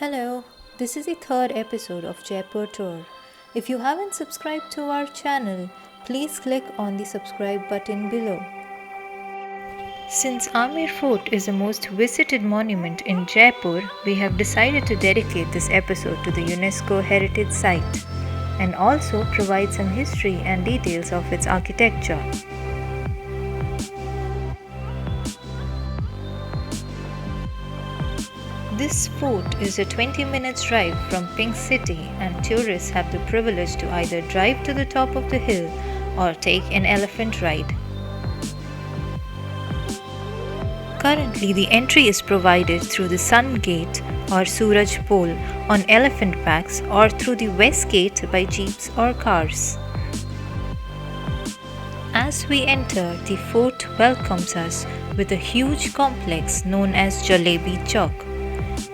Hello, this is the third episode of Jaipur Tour. If you haven't subscribed to our channel, please click on the subscribe button below. Since Amer Fort is the most visited monument in Jaipur, we have decided to dedicate this episode to the UNESCO Heritage Site and also provide some history and details of its architecture. This fort is a 20 minutes drive from Pink City, and tourists have the privilege to either drive to the top of the hill or take an elephant ride. Currently, the entry is provided through the Sun Gate or Suraj Pole on elephant backs or through the West Gate by jeeps or cars. As we enter, the fort welcomes us with a huge complex known as Jalebi Chowk.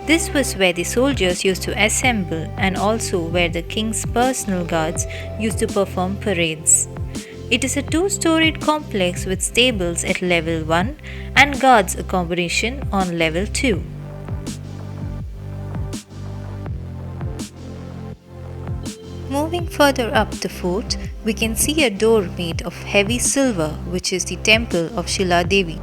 This was where the soldiers used to assemble and also where the king's personal guards used to perform parades. It is a two-storied complex with stables at level 1 and guards accommodation on level 2. Moving further up the fort, we can see a door made of heavy silver, which is the temple of Shila Devi.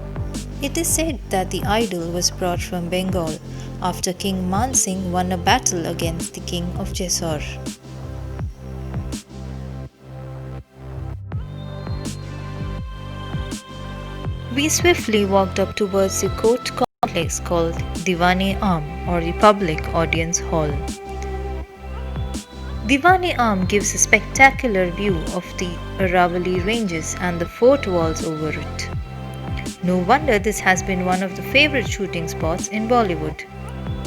It is said that the idol was brought from Bengal after King Mansingh won a battle against the king of Jessore. We swiftly walked up towards the court complex called Diwani Arm or the Public Audience Hall. Diwani Arm gives a spectacular view of the Aravalli ranges and the fort walls over it. No wonder this has been one of the favorite shooting spots in Bollywood.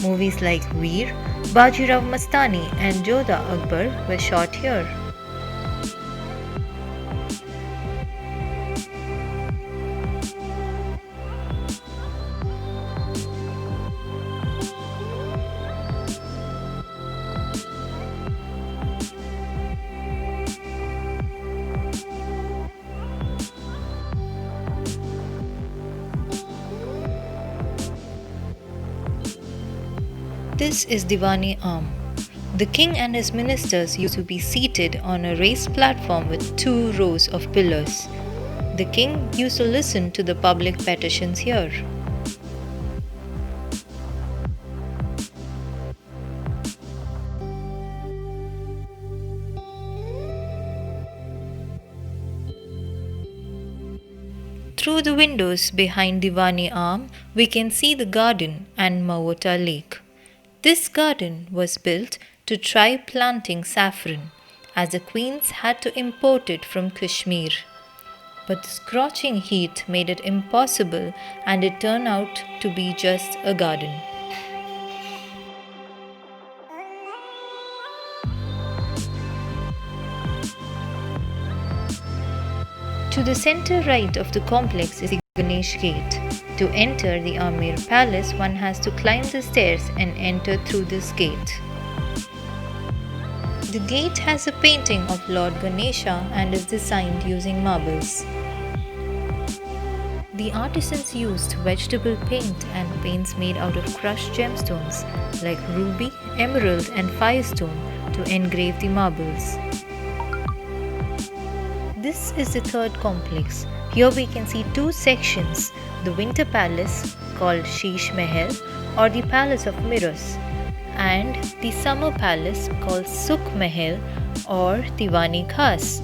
Movies like Veer, Bajirao Mastani and Jodha Akbar were shot here. This is Diwani Arm. The king and his ministers used to be seated on a raised platform with 2 rows of pillars. The king used to listen to the public petitions here. Through the windows behind Diwani Arm, we can see the garden and Mawata Lake. This garden was built to try planting saffron, as the queens had to import it from Kashmir. But the scorching heat made it impossible, and it turned out to be just a garden. To the center right of the complex is the Ganesha Gate. To enter the Amer Palace, one has to climb the stairs and enter through this gate. The gate has a painting of Lord Ganesha and is designed using marbles. The artisans used vegetable paint and paints made out of crushed gemstones like ruby, emerald, and firestone to engrave the marbles. This is the third complex. Here we can see 2 sections, the Winter Palace called Sheesh Mahal or the Palace of Mirrors, and the Summer Palace called Sukhmander or Diwani Khas.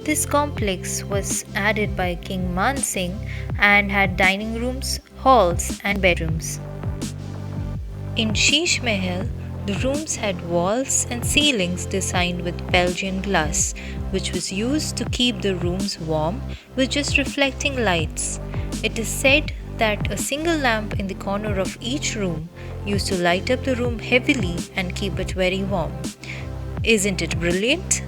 This complex was added by King Mansingh and had dining rooms, halls and bedrooms. In Sheesh Mahal, the rooms had walls and ceilings designed with Belgian glass, which was used to keep the rooms warm with just reflecting lights. It is said that a single lamp in the corner of each room used to light up the room heavily and keep it very warm. Isn't it brilliant?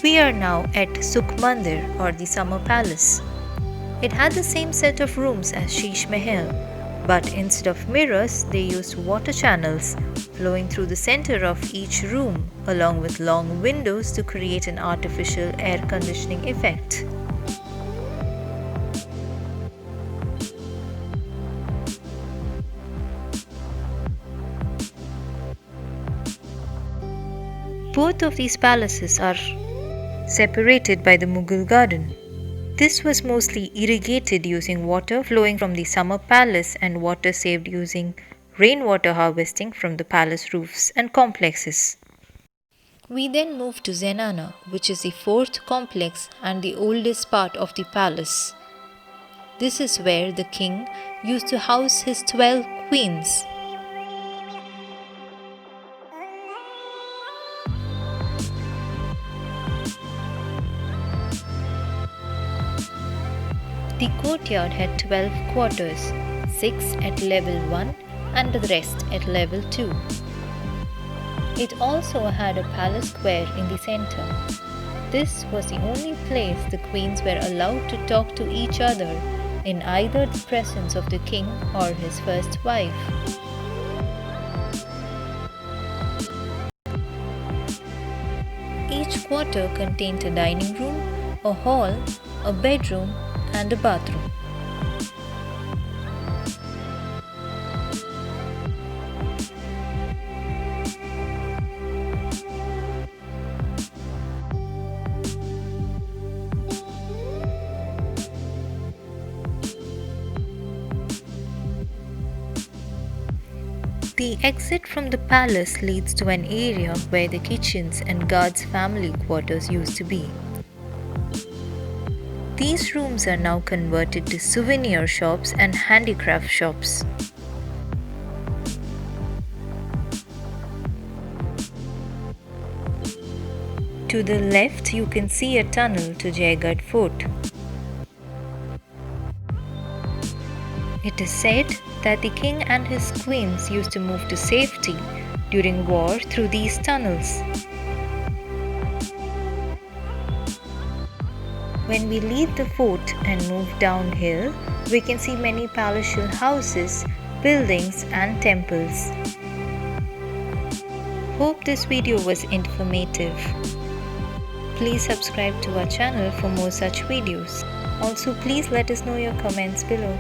We are now at Sukhmander or the Summer Palace. It had the same set of rooms as Sheesh Mahal, but instead of mirrors, they used water channels flowing through the center of each room, along with long windows to create an artificial air conditioning effect. Both of these palaces are separated by the Mughal Garden. This was mostly irrigated using water flowing from the summer palace and water saved using rainwater harvesting from the palace roofs and complexes. We then moved to Zenana, which is the fourth complex and the oldest part of the palace. This is where the king used to house his 12 queens. The courtyard had 12 quarters, 6 at level 1 and the rest at level 2. It also had a palace square in the center. This was the only place the queens were allowed to talk to each other in either the presence of the king or his first wife. Each quarter contained a dining room, a hall, a bedroom, and a bathroom. The exit from the palace leads to an area where the kitchens and guards' family quarters used to be. These rooms are now converted to souvenir shops and handicraft shops. To the left, you can see a tunnel to Jaipur Fort. It is said that the king and his queens used to move to safety during war through these tunnels. When we leave the fort and move downhill, we can see many palatial houses, buildings, and temples. Hope this video was informative. Please subscribe to our channel for more such videos. Also, please let us know your comments below.